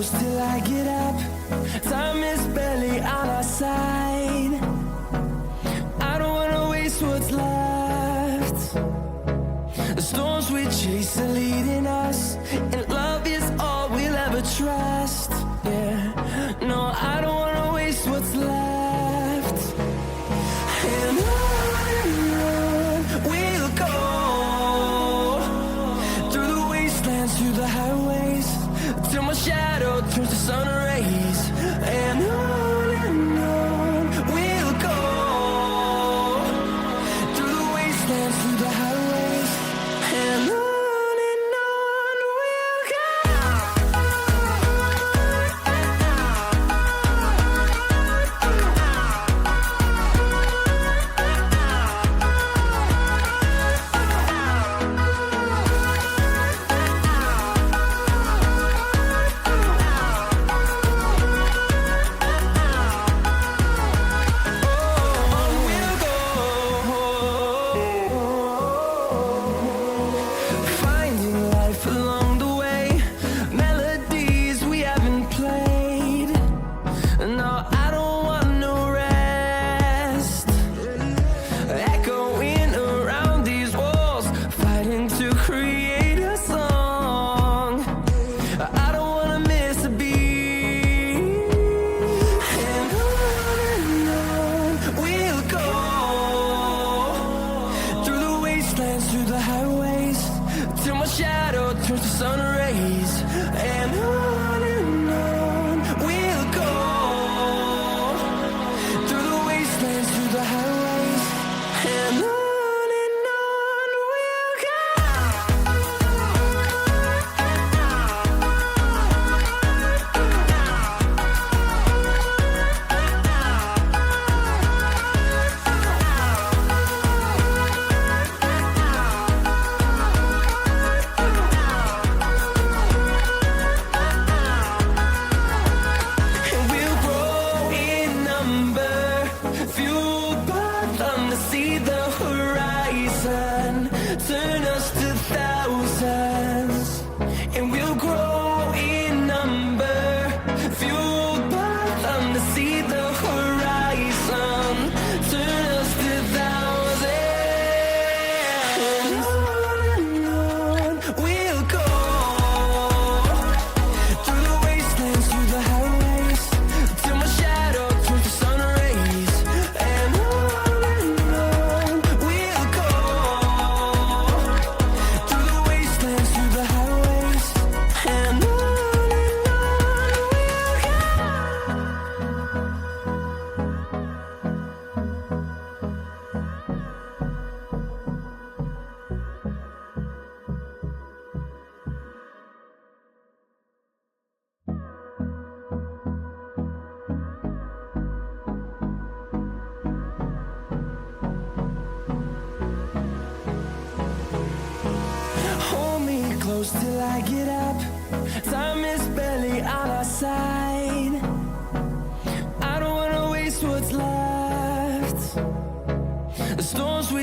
close till I get up. Time is barely on our side. I don't wanna waste what's left. The storms we chase are leading us, and love is all we'll ever trust. Yeah, no, I don't wanna waste what's left. And on we'll go, through the wastelands, through the highways, till my shadow turns to sun rays. And on we'll go, through the wastelands, through the highways, and on we'll go. Through the highways, till my shadow turns to sun rays. And on we'll go, through the wastelands, through the highways, and on we'll go. See the horizon turn us to thousands, and we'll grow in number, fueled by them. To see the horizon turn us to thousands. And on we'll go, through the wastelands, through the highways, till my shadow turns to sun rays. And close till I get up. Time is barely on our side. I don't wanna waste what's left. The storms we